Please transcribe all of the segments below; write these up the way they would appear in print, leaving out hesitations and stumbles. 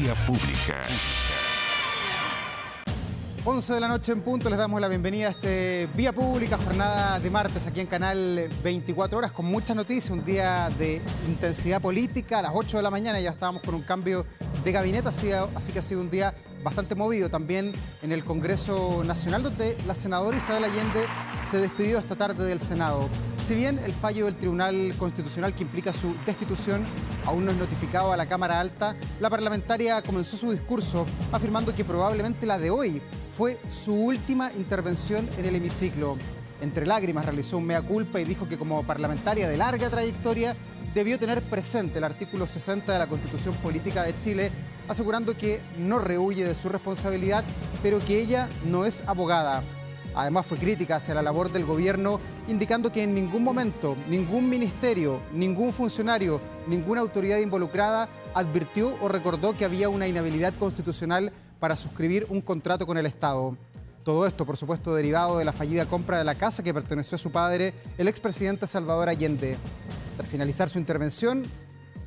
Vía Pública. 11 de la noche en punto, les damos la bienvenida a este Vía Pública, jornada de martes aquí en Canal 24 Horas, con muchas noticias, un día de intensidad política. A las 8 de la mañana ya estábamos con un cambio de gabinete, así que ha sido un día bastante movido también en el Congreso Nacional, donde la senadora Isabel Allende se despidió esta tarde del Senado. Si bien el fallo del Tribunal Constitucional que implica su destitución aún no es notificado a la Cámara Alta, la parlamentaria comenzó su discurso afirmando que probablemente la de hoy fue su última intervención en el hemiciclo. Entre lágrimas realizó un mea culpa y dijo que como parlamentaria de larga trayectoria debió tener presente el artículo 60 de la Constitución Política de Chile, asegurando que no rehúye de su responsabilidad, pero que ella no es abogada. Además fue crítica hacia la labor del gobierno, indicando que en ningún momento, ningún ministerio, ningún funcionario, ninguna autoridad involucrada advirtió o recordó que había una inhabilidad constitucional para suscribir un contrato con el Estado. Todo esto, por supuesto, derivado de la fallida compra de la casa que perteneció a su padre, el expresidente Salvador Allende. Tras finalizar su intervención,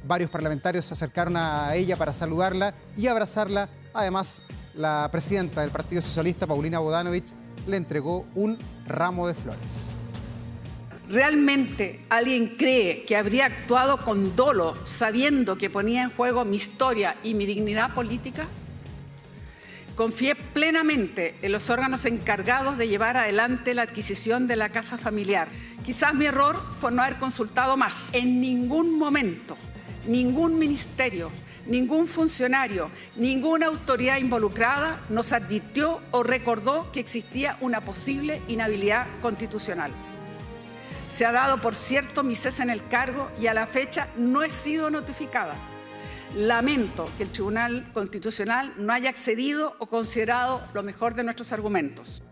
varios parlamentarios se acercaron a ella para saludarla y abrazarla. Además, la presidenta del Partido Socialista, Paulina Bodanovich, le entregó un ramo de flores. ¿Realmente alguien cree que habría actuado con dolo sabiendo que ponía en juego mi historia y mi dignidad política? Confié plenamente en los órganos encargados de llevar adelante la adquisición de la casa familiar. Quizás mi error fue no haber consultado más. En ningún momento, ningún ministerio, ningún funcionario, ninguna autoridad involucrada nos advirtió o recordó que existía una posible inhabilidad constitucional. Se ha dado por cierto mi cese en el cargo y a la fecha no he sido notificada. Lamento que el Tribunal Constitucional no haya accedido o considerado lo mejor de nuestros argumentos.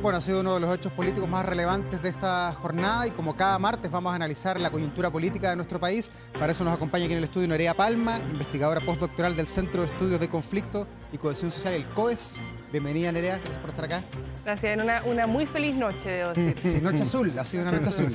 Bueno, ha sido uno de los hechos políticos más relevantes de esta jornada y como cada martes vamos a analizar la coyuntura política de nuestro país. Para eso nos acompaña aquí en el estudio Nerea Palma, investigadora postdoctoral del Centro de Estudios de Conflicto y Cohesión Social, el COES. Bienvenida, Nerea, gracias por estar acá. Gracias, una muy feliz noche, debo decir. Sí, noche azul, ha sido una noche azul.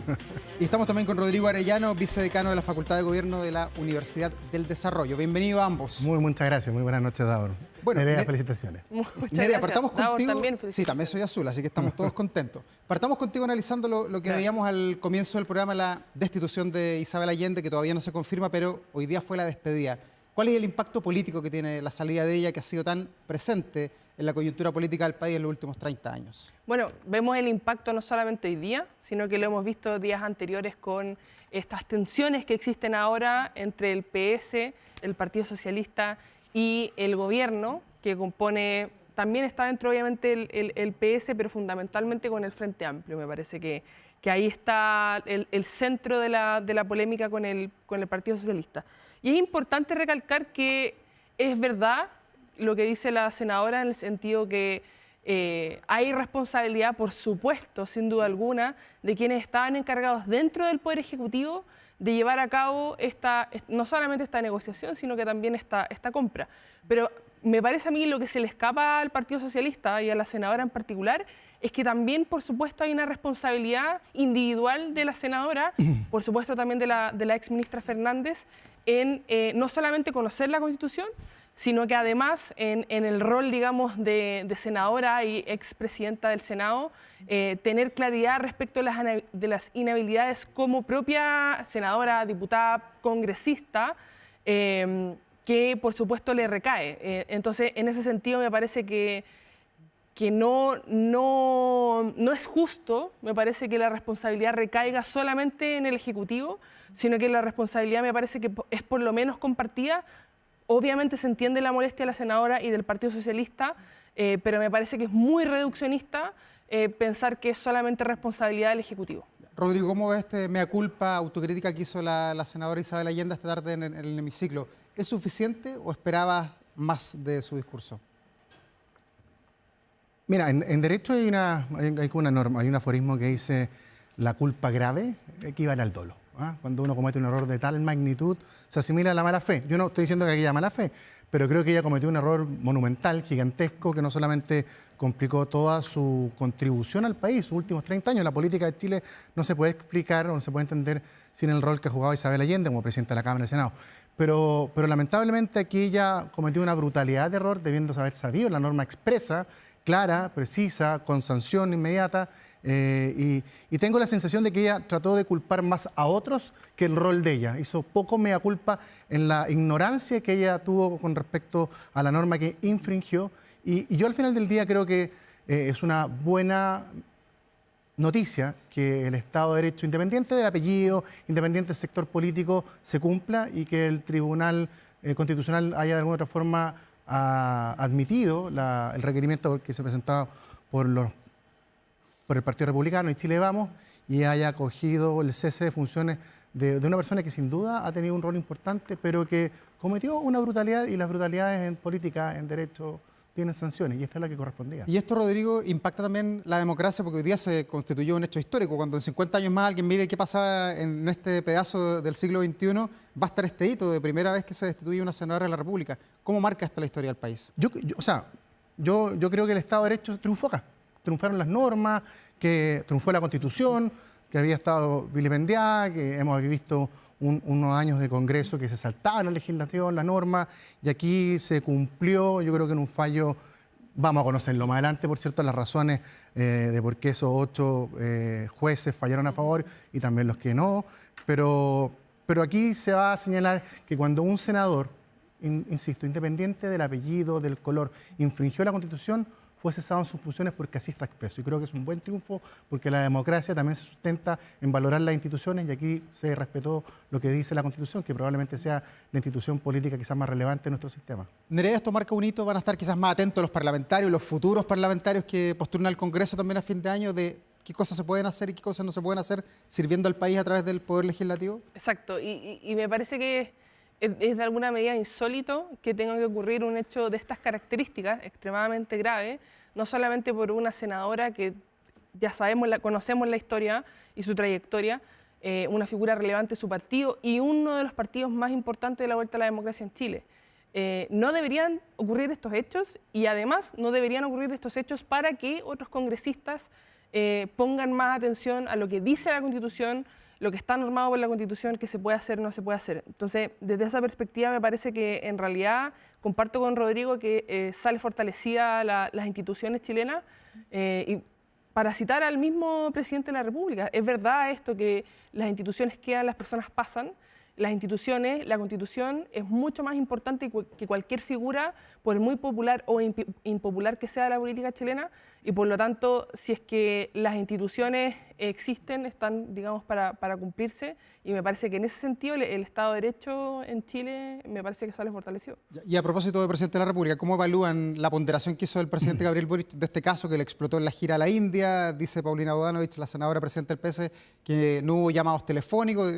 Y estamos también con Rodrigo Arellano, vicedecano de la Facultad de Gobierno de la Universidad del Desarrollo. Bienvenido a ambos. Muchas gracias, muy buenas noches, Davor. Bueno, Nerea, felicitaciones. Nerea, partamos contigo. También, sí, también soy azul, así que estamos todos contentos. Partamos contigo analizando lo que veíamos al comienzo del programa, la destitución de Isabel Allende, que todavía no se confirma, pero hoy día fue la despedida. ¿Cuál es el impacto político que tiene la salida de ella, que ha sido tan presente en la coyuntura política del país en los últimos 30 años? Bueno, vemos el impacto no solamente hoy día, sino que lo hemos visto días anteriores con estas tensiones que existen ahora entre el PS, el Partido Socialista y el gobierno, que compone, también está dentro obviamente el PS, pero fundamentalmente con el Frente Amplio. Me parece que ahí está el centro de la polémica con el Partido Socialista. Y es importante recalcar que es verdad lo que dice la senadora en el sentido que hay responsabilidad, por supuesto, sin duda alguna, de quienes estaban encargados dentro del Poder Ejecutivo de llevar a cabo no solamente esta negociación, sino que también esta compra. Pero me parece a mí lo que se le escapa al Partido Socialista y a la senadora en particular es que también, por supuesto, hay una responsabilidad individual de la senadora, por supuesto también de la exministra Fernández, en no solamente conocer la Constitución, sino que además en el rol, digamos, de senadora y expresidenta del Senado, tener claridad respecto de las inhabilidades como propia senadora, diputada, congresista, que por supuesto le recae. Entonces, en ese sentido me parece que no es justo, me parece que la responsabilidad recaiga solamente en el Ejecutivo, sino que la responsabilidad me parece que es por lo menos compartida. Obviamente se entiende la molestia de la senadora y del Partido Socialista, pero me parece que es muy reduccionista pensar que es solamente responsabilidad del Ejecutivo. Rodrigo, ¿cómo ves este mea culpa, autocrítica que hizo la senadora Isabel Allende esta tarde en el hemiciclo? ¿Es suficiente o esperabas más de su discurso? Mira, en derecho hay una norma, hay un aforismo que dice la culpa grave equivale al dolo. Cuando uno comete un error de tal magnitud, se asimila a la mala fe. Yo no estoy diciendo que haya mala fe, pero creo que ella cometió un error monumental, gigantesco, que no solamente complicó toda su contribución al país, sus últimos 30 años. La política de Chile no se puede explicar o no se puede entender sin el rol que ha jugado Isabel Allende como presidenta de la Cámara y del Senado. Pero lamentablemente aquí ella cometió una brutalidad de error, debiendo haber sabido la norma expresa, clara, precisa, con sanción inmediata. Y tengo la sensación de que ella trató de culpar más a otros que el rol de ella. Hizo poco mea culpa en la ignorancia que ella tuvo con respecto a la norma que infringió. Y yo al final del día creo que es una buena noticia que el Estado de Derecho, independiente del apellido, independiente del sector político, se cumpla y que el Tribunal Constitucional haya de alguna otra forma admitido el requerimiento que se presentaba por el Partido Republicano y Chile Vamos, y haya acogido el cese de funciones de una persona que sin duda ha tenido un rol importante, pero que cometió una brutalidad, y las brutalidades en política, en derecho, tienen sanciones, y esta es la que correspondía. Y esto, Rodrigo, impacta también la democracia, porque hoy día se constituyó un hecho histórico. Cuando en 50 años más alguien mire qué pasaba en este pedazo del siglo XXI, va a estar este hito de primera vez que se destituye una senadora de la República. ¿Cómo marca esto la historia del país? Yo creo que el Estado de Derecho triunfó acá. Triunfaron las normas, que triunfó la Constitución, que había estado vilipendiada, que hemos visto unos años de Congreso que se saltaba la legislación, la norma, y aquí se cumplió, yo creo que en un fallo, vamos a conocerlo más adelante, por cierto, las razones de por qué esos 8 jueces fallaron a favor y también los que no, pero aquí se va a señalar que cuando un senador, insisto, independiente del apellido, del color, infringió la Constitución, fue cesado en sus funciones porque así está expreso. Y creo que es un buen triunfo porque la democracia también se sustenta en valorar las instituciones, y aquí se respetó lo que dice la Constitución, que probablemente sea la institución política quizás más relevante de nuestro sistema. Nerea, esto marca un hito, van a estar quizás más atentos los parlamentarios, los futuros parlamentarios que postulan al Congreso también a fin de año, de qué cosas se pueden hacer y qué cosas no se pueden hacer sirviendo al país a través del Poder Legislativo. Exacto, y me parece que es de alguna medida insólito que tenga que ocurrir un hecho de estas características, extremadamente grave, no solamente por una senadora que ya sabemos, conocemos la historia y su trayectoria, una figura relevante de su partido y uno de los partidos más importantes de la vuelta a la democracia en Chile. No deberían ocurrir estos hechos, y además no deberían ocurrir estos hechos para que otros congresistas pongan más atención a lo que dice la Constitución, lo que está normado por la Constitución, que se puede hacer o no se puede hacer. Entonces, desde esa perspectiva me parece que en realidad comparto con Rodrigo que sale fortalecida las instituciones chilenas, y para citar al mismo presidente de la República, es verdad esto que las instituciones quedan, las personas pasan. Las instituciones, la Constitución es mucho más importante que cualquier figura, por muy popular o impopular que sea la política chilena, y por lo tanto, si es que las instituciones existen, están, digamos, para cumplirse, y me parece que en ese sentido el Estado de Derecho en Chile me parece que sale fortalecido. Y a propósito del presidente de la República, ¿cómo evalúan la ponderación que hizo el presidente Gabriel Boric de este caso que le explotó en la gira a la India? Dice Paulina Bodanovich, la senadora presidenta del PS, que no hubo llamados telefónicos,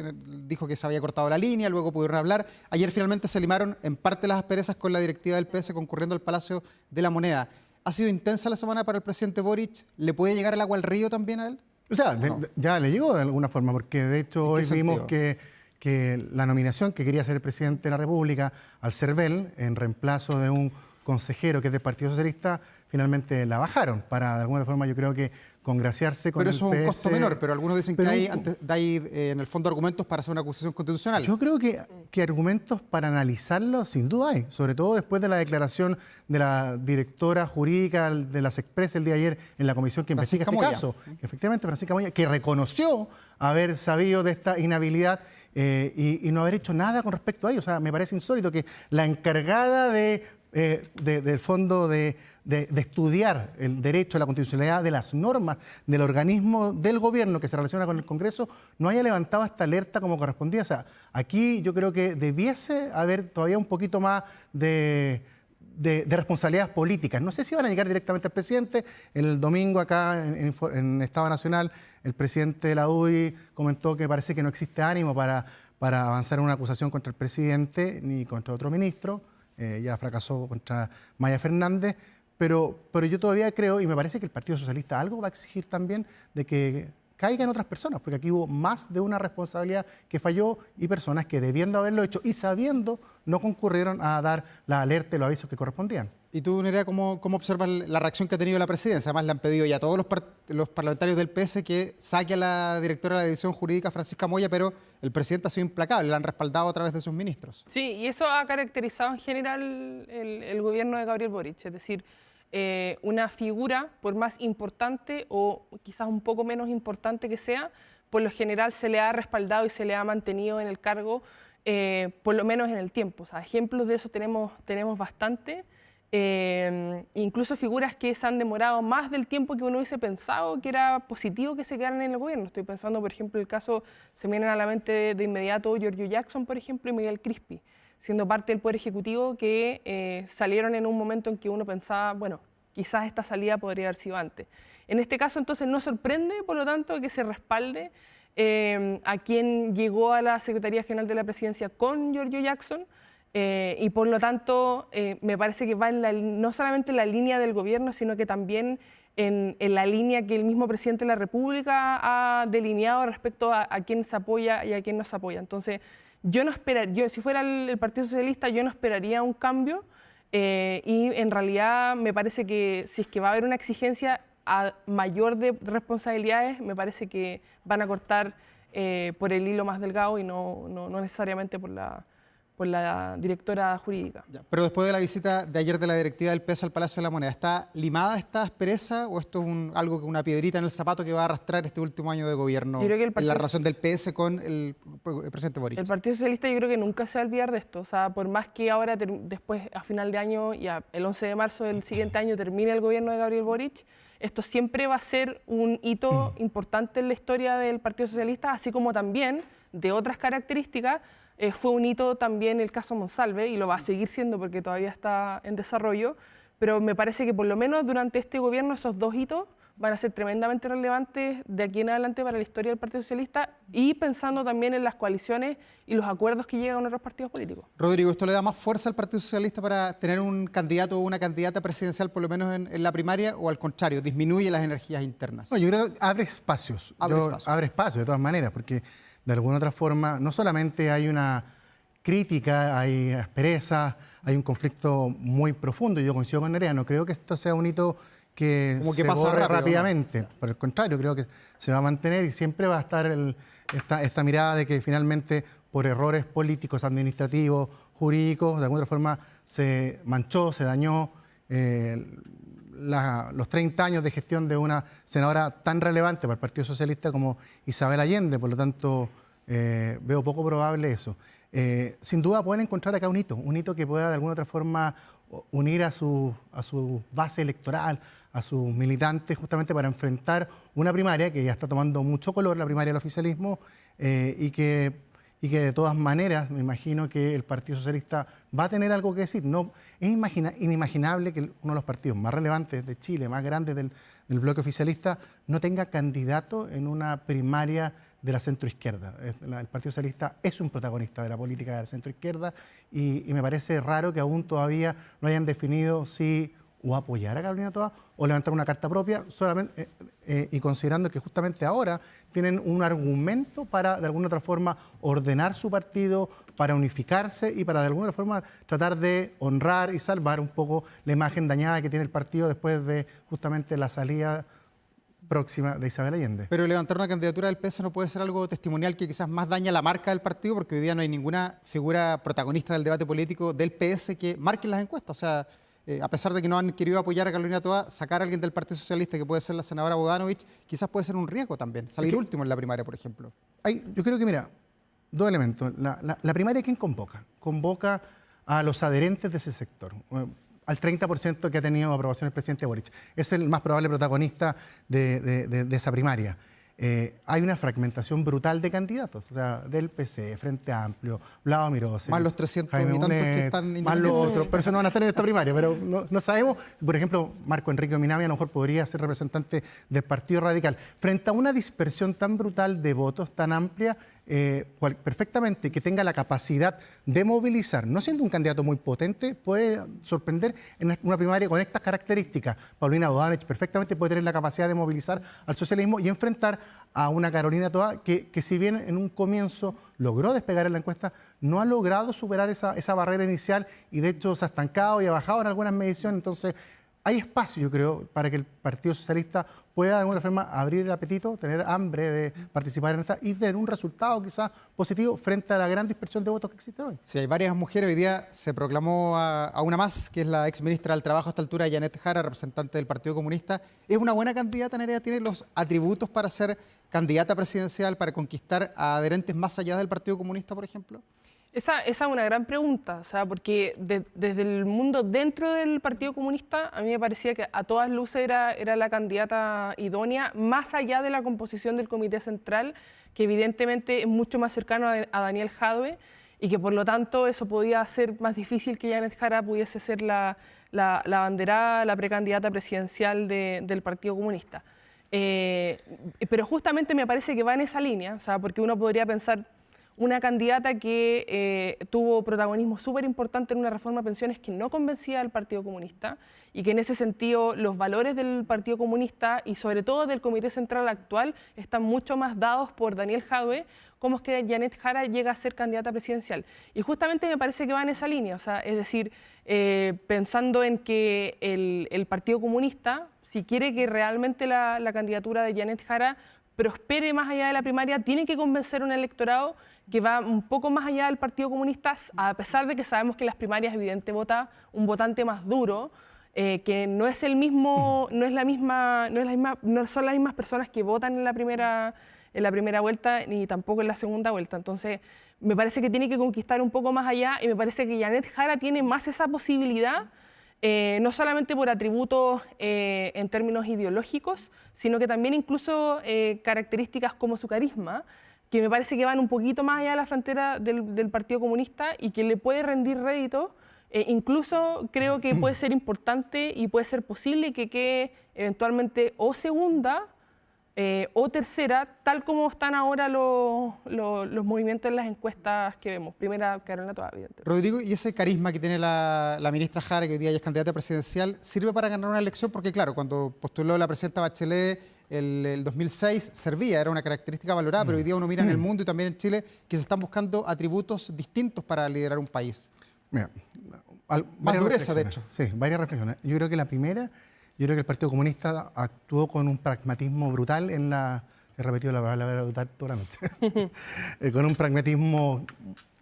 dijo que se había cortado la línea, luego pudieron hablar. Ayer finalmente se limaron en parte las asperezas con la directiva del PS concurriendo al Palacio de la Moneda. ¿Ha sido intensa la semana para el presidente Boric? ¿Le puede llegar el agua al río también a él? O sea, no. Ya le llegó de alguna forma, porque de hecho hoy vimos que la nominación que quería hacer el presidente de la República al CERVEL, en reemplazo de un consejero que es del Partido Socialista, finalmente la bajaron para, de alguna forma, yo creo que congraciarse con el PS. Pero eso es un costo menor, pero algunos dicen que hay en el fondo argumentos para hacer una acusación constitucional. Yo creo que argumentos para analizarlo sin duda hay, sobre todo después de la declaración de la directora jurídica de la SECPRES el día de ayer en la comisión que investiga este caso. Efectivamente, Francisca Moya, que reconoció haber sabido de esta inhabilidad y no haber hecho nada con respecto a ello. O sea, me parece insólito que la encargada del fondo de estudiar el derecho a la constitucionalidad de las normas del organismo del gobierno que se relaciona con el Congreso no haya levantado esta alerta como correspondía. O sea, aquí yo creo que debiese haber todavía un poquito más de responsabilidades políticas. No sé si van a llegar directamente al presidente. El domingo acá en Estado Nacional, el presidente de la UDI comentó que parece que no existe ánimo para avanzar en una acusación contra el presidente ni contra otro ministro. Ya fracasó contra Maya Fernández, pero yo todavía creo, y me parece que el Partido Socialista algo va a exigir también, de que caiga en otras personas, porque aquí hubo más de una responsabilidad que falló y personas que debiendo haberlo hecho y sabiendo no concurrieron a dar la alerta y los avisos que correspondían. ¿Y tú, Nerea, cómo observas la reacción que ha tenido la presidencia? Además, le han pedido ya a todos los parlamentarios del PS que saque a la directora de la División Jurídica, Francisca Moya, pero el presidente ha sido implacable, la han respaldado a través de sus ministros. Sí, y eso ha caracterizado en general el gobierno de Gabriel Boric, es decir, una figura, por más importante o quizás un poco menos importante que sea, por lo general se le ha respaldado y se le ha mantenido en el cargo, por lo menos en el tiempo. O sea, ejemplos de eso tenemos bastante. Incluso figuras que se han demorado más del tiempo que uno hubiese pensado que era positivo que se quedaran en el gobierno. Estoy pensando, por ejemplo, el caso, se me vienen a la mente de inmediato Giorgio Jackson, por ejemplo, y Miguel Crispi, siendo parte del Poder Ejecutivo, que salieron en un momento en que uno pensaba, bueno, quizás esta salida podría haber sido antes. En este caso, entonces, no sorprende, por lo tanto, que se respalde a quien llegó a la Secretaría General de la Presidencia con Giorgio Jackson, y por lo tanto me parece que va no solamente en la línea del gobierno, sino que también en la línea que el mismo presidente de la República ha delineado respecto a quién se apoya y a quién no se apoya. Entonces, si fuera el Partido Socialista, yo no esperaría un cambio, y en realidad me parece que si es que va a haber una exigencia mayor de responsabilidades, me parece que van a cortar por el hilo más delgado y no necesariamente por la directora jurídica. Ya, pero después de la visita de ayer de la directiva del PS al Palacio de la Moneda, ¿está limada esta aspereza o esto es algo que una piedrita en el zapato que va a arrastrar este último año de gobierno en la relación del PS con el presidente Boric? El Partido Socialista yo creo que nunca se va a olvidar de esto. O sea, por más que ahora, después, a final de año y el 11 de marzo del siguiente año termine el gobierno de Gabriel Boric, esto siempre va a ser un hito importante en la historia del Partido Socialista, así como también de otras características. Fue un hito también el caso Monsalve y lo va a seguir siendo porque todavía está en desarrollo, pero me parece que por lo menos durante este gobierno esos dos hitos van a ser tremendamente relevantes de aquí en adelante para la historia del Partido Socialista y pensando también en las coaliciones y los acuerdos que llegan con otros partidos políticos. Rodrigo, ¿esto le da más fuerza al Partido Socialista para tener un candidato o una candidata presidencial por lo menos en la primaria o al contrario, disminuye las energías internas? No, yo creo que abre espacios. Abre espacios de todas maneras, porque de alguna otra forma no solamente hay una crítica, hay aspereza, hay un conflicto muy profundo. Yo coincido con Nerea, no creo que esto sea un hito que se pasa borre rápidamente. ¿No? Por el contrario, creo que se va a mantener y siempre va a estar esta mirada de que finalmente por errores políticos, administrativos, jurídicos, de alguna otra forma se manchó, se dañó los 30 años de gestión de una senadora tan relevante para el Partido Socialista como Isabel Allende. Por lo tanto, veo poco probable eso. Sin duda pueden encontrar acá un hito que pueda de alguna otra forma unir a su base electoral, a sus militantes, justamente para enfrentar una primaria que ya está tomando mucho color, la primaria del oficialismo, y que de todas maneras me imagino que el Partido Socialista va a tener algo que decir. No, es inimaginable que uno de los partidos más relevantes de Chile, más grandes del bloque oficialista, no tenga candidato en una primaria de la centroizquierda. El Partido Socialista es un protagonista de la política de la centroizquierda y me parece raro que aún todavía no hayan definido si o apoyar a Carolina Toa o levantar una carta propia, solamente, y considerando que justamente ahora tienen un argumento para de alguna otra forma ordenar su partido, para unificarse y para de alguna forma tratar de honrar y salvar un poco la imagen dañada que tiene el partido después de justamente la salida próxima de Isabel Allende. Pero levantar una candidatura del PS no puede ser algo testimonial que quizás más daña la marca del partido, porque hoy día no hay ninguna figura protagonista del debate político del PS que marque las encuestas. O sea, a pesar de que no han querido apoyar a Carolina Toa, sacar a alguien del Partido Socialista, que puede ser la senadora Bogdanovich, quizás puede ser un riesgo también, salir último en la primaria, por ejemplo. Yo creo que, mira, dos elementos. La primaria, ¿quién convoca? Convoca a los adherentes de ese sector, al 30% que ha tenido aprobación el presidente Boric. Es el más probable protagonista de esa primaria. Hay una fragmentación brutal de candidatos, o sea, del PC, Frente Amplio, Vlado Mirose, más los 300 y tantos que están más los otros, pero eso no van a estar en esta primaria, pero no sabemos. Por ejemplo, Marco Enrique Minami a lo mejor podría ser representante del Partido Radical. Frente a una dispersión tan brutal de votos, tan amplia, perfectamente, que tenga la capacidad de movilizar, no siendo un candidato muy potente, puede sorprender en una primaria con estas características. Paulina Bodanovich perfectamente puede tener la capacidad de movilizar al socialismo y enfrentar a una Carolina Toá que si bien en un comienzo logró despegar en la encuesta, no ha logrado superar esa barrera inicial y de hecho se ha estancado y ha bajado en algunas mediciones. Entonces, hay espacio, yo creo, para que el Partido Socialista pueda de alguna forma abrir el apetito, tener hambre de participar en esta y tener un resultado quizás positivo frente a la gran dispersión de votos que existe hoy. Sí, hay varias mujeres. Hoy día se proclamó a una más, que es la exministra del Trabajo a esta altura, Janet Jara, representante del Partido Comunista. ¿Es una buena candidata, Nerea? ¿Tiene los atributos para ser candidata presidencial, para conquistar a adherentes más allá del Partido Comunista, por ejemplo? Esa es una gran pregunta, o sea, porque desde el mundo dentro del Partido Comunista, a mí me parecía que a todas luces era la candidata idónea, más allá de la composición del Comité Central, que evidentemente es mucho más cercano a Daniel Jadwe, y que por lo tanto eso podía hacer más difícil que Janet Jara pudiese ser la banderada, la precandidata presidencial del Partido Comunista. Pero justamente me parece que va en esa línea, o sea, porque uno podría pensar una candidata que tuvo protagonismo súper importante en una reforma de pensiones que no convencía al Partido Comunista y que en ese sentido los valores del Partido Comunista y sobre todo del Comité Central actual están mucho más dados por Daniel Jadwe. ¿Cómo es que Janet Jara llega a ser candidata presidencial? Y justamente me parece que va en esa línea, o sea, es decir, pensando en que el Partido Comunista, si quiere que realmente la candidatura de Janet Jara prospere más allá de la primaria, tiene que convencer a un electorado que va un poco más allá del Partido Comunista, a pesar de que sabemos que en las primarias evidente vota un votante más duro, que no es el mismo, no son las mismas personas que votan en la primera vuelta ni tampoco en la segunda vuelta. Entonces, me parece que tiene que conquistar un poco más allá y me parece que Janet Jara tiene más esa posibilidad. No solamente por atributos en términos ideológicos, sino que también incluso características como su carisma, que me parece que van un poquito más allá de la frontera del Partido Comunista y que le puede rendir rédito. Incluso creo que puede ser importante y puede ser posible que quede eventualmente o segunda o tercera, tal como están ahora los movimientos en las encuestas que vemos. Primera, Carolina Toá, evidentemente. Rodrigo, ¿y ese carisma que tiene la ministra Jara, que hoy día ya es candidata presidencial, sirve para ganar una elección? Porque claro, cuando postuló la presidenta Bachelet el 2006, servía, era una característica valorada, pero hoy día uno mira en el mundo y también en Chile que se están buscando atributos distintos para liderar un país. Mira, más dureza, de hecho. Sí, varias reflexiones. Yo creo que la primera, yo creo que el Partido Comunista actuó con un pragmatismo brutal en la... He repetido la palabra brutal toda la noche. Con un pragmatismo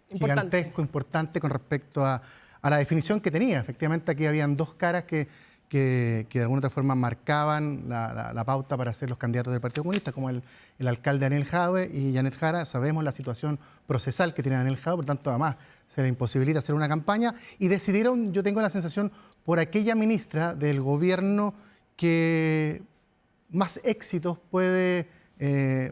gigantesco, importante con respecto a la definición que tenía. Efectivamente, aquí habían dos caras que de alguna otra forma marcaban la pauta para ser los candidatos del Partido Comunista, como el alcalde Daniel Jadwe y Janet Jara. Sabemos la situación procesal que tiene Daniel Jadwe, por tanto, además, se le imposibilita hacer una campaña y decidieron, yo tengo la sensación, por aquella ministra del gobierno que más éxitos puede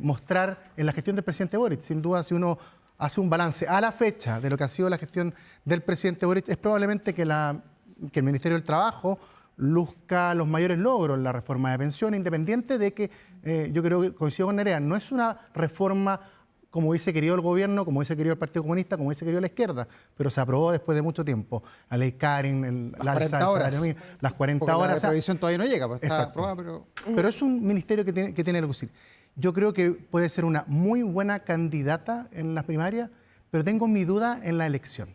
mostrar en la gestión del presidente Boric. Sin duda, si uno hace un balance a la fecha de lo que ha sido la gestión del presidente Boric, es probablemente que el Ministerio del Trabajo luzca los mayores logros en la reforma de pensiones, independiente de que, yo creo que coincido con Nerea, no es una reforma como hubiese querido el gobierno, como hubiese querido el Partido Comunista, como hubiese querido la izquierda, pero se aprobó después de mucho tiempo. La ley Karen, las 40 horas. Las 40 horas. La previsión todavía no llega, pues está exacto. aprobada, pero es un ministerio que tiene algo que decir. Yo creo que puede ser una muy buena candidata en las primarias, pero tengo mi duda en la elección.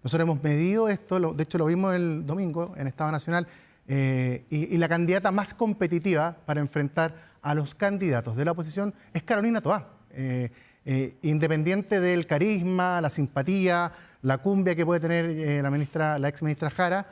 Nosotros hemos medido esto, de hecho lo vimos el domingo en Estado Nacional, y la candidata más competitiva para enfrentar a los candidatos de la oposición es Carolina Toá. Independiente del carisma, la simpatía, la cumbia que puede tener la ex ministra Jara,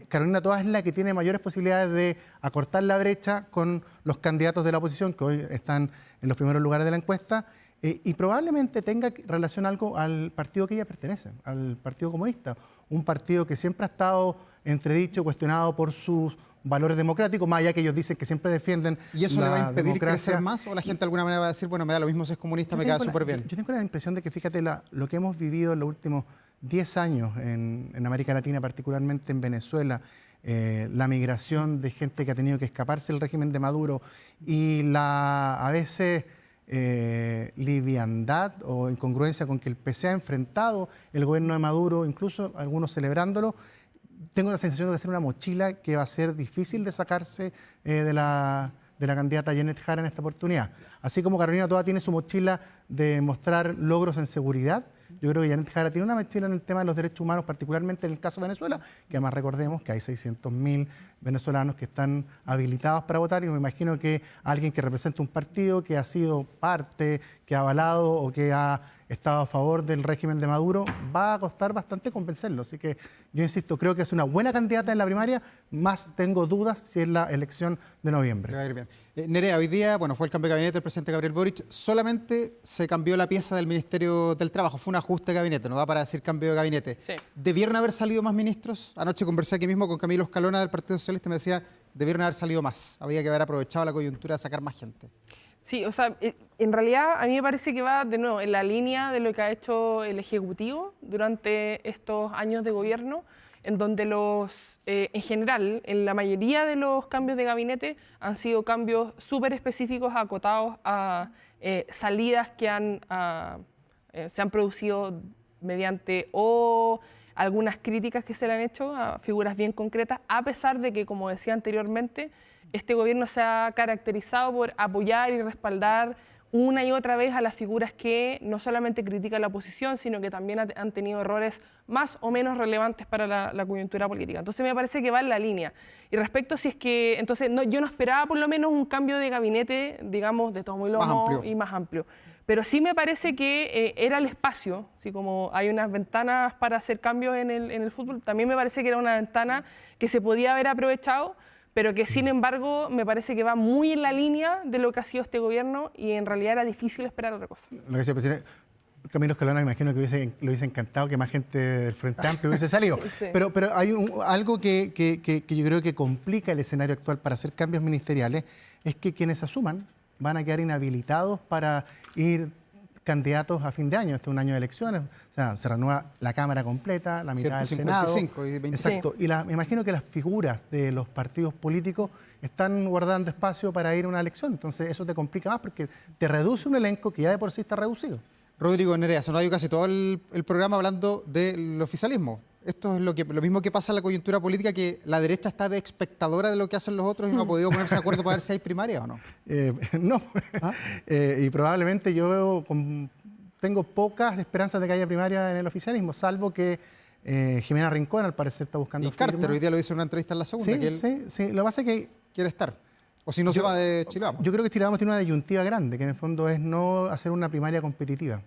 Carolina Toá es la que tiene mayores posibilidades de acortar la brecha con los candidatos de la oposición que hoy están en los primeros lugares de la encuesta. Y probablemente tenga relación algo al partido que ella pertenece, al Partido Comunista, un partido que siempre ha estado entredicho, cuestionado por sus valores democráticos, más allá que ellos dicen que siempre defienden. ¿Y eso le va a impedir democracia crecer más? ¿O la gente de alguna manera va a decir, bueno, me da lo mismo si es comunista, me queda súper bien? Yo tengo la impresión de que, fíjate, lo que hemos vivido en los últimos 10 años en América Latina, particularmente en Venezuela, la migración de gente que ha tenido que escaparse del régimen de Maduro y a veces liviandad o incongruencia con que el PC ha enfrentado el gobierno de Maduro, incluso algunos celebrándolo. Tengo la sensación de que va a ser una mochila que va a ser difícil de sacarse de la candidata Janet Jara en esta oportunidad. Así como Carolina Toa tiene su mochila de mostrar logros en seguridad, yo creo que Janet Jara tiene una mochila en el tema de los derechos humanos, particularmente en el caso de Venezuela, que además recordemos que hay 600.000 venezolanos que están habilitados para votar, y me imagino que alguien que representa un partido que ha sido parte, que ha avalado o que ha estado a favor del régimen de Maduro, va a costar bastante convencerlo. Así que yo insisto, creo que es una buena candidata en la primaria, más tengo dudas si es la elección de noviembre. Va a ir bien. Nerea, hoy día, bueno, fue el cambio de gabinete del presidente Gabriel Boric, solamente se cambió la pieza del Ministerio del Trabajo, fue un ajuste de gabinete, no da para decir cambio de gabinete. Sí. ¿Debieron haber salido más ministros? Anoche conversé aquí mismo con Camilo Escalona del Partido Socialista y me decía, debieron haber salido más, había que haber aprovechado la coyuntura de sacar más gente. Sí, o sea, en realidad a mí me parece que va de nuevo en la línea de lo que ha hecho el Ejecutivo durante estos años de gobierno, en donde en general, en la mayoría de los cambios de gabinete han sido cambios súper específicos, acotados a salidas que se han producido mediante o algunas críticas que se le han hecho a figuras bien concretas, a pesar de que, como decía anteriormente, este gobierno se ha caracterizado por apoyar y respaldar una y otra vez a las figuras que no solamente critican la oposición, sino que también han tenido errores más o menos relevantes para la coyuntura política. Entonces me parece que va en la línea. Y respecto si es que, entonces yo no esperaba por lo menos un cambio de gabinete, digamos, de tomo y lomo y más amplio. Pero sí me parece que era el espacio, así como hay unas ventanas para hacer cambios en el fútbol, también me parece que era una ventana que se podía haber aprovechado, pero que sin embargo me parece que va muy en la línea de lo que ha sido este gobierno y en realidad era difícil esperar otra cosa. Lo que decía el presidente Camilo Escalona, me imagino que le hubiese encantado que más gente del Frente Amplio hubiese salido. Sí. Pero hay algo que yo creo que complica el escenario actual para hacer cambios ministeriales, es que quienes asuman van a quedar inhabilitados para ir candidatos a fin de año. Este es un año de elecciones, o sea, se renueva la Cámara completa, la mitad del Senado. 155 y 25. Exacto, y me imagino que las figuras de los partidos políticos están guardando espacio para ir a una elección, entonces eso te complica más porque te reduce un elenco que ya de por sí está reducido. Rodrigo, Nerea, se nos ha ido casi todo el programa hablando del oficialismo. Esto es lo mismo que pasa en la coyuntura política, que la derecha está de espectadora de lo que hacen los otros y no ha podido ponerse de acuerdo para ver si hay primaria o no. No, ¿ah? Y probablemente tengo pocas esperanzas de que haya primaria en el oficialismo, salvo que Jimena Rincón al parecer está buscando firma. Carter hoy día lo dice en una entrevista en La Segunda, sí, que él sí. Lo que pasa es que quiere estar. O si no se va de Chile Vamos. Yo creo que Chile Vamos tiene una disyuntiva grande, que en el fondo es no hacer una primaria competitiva.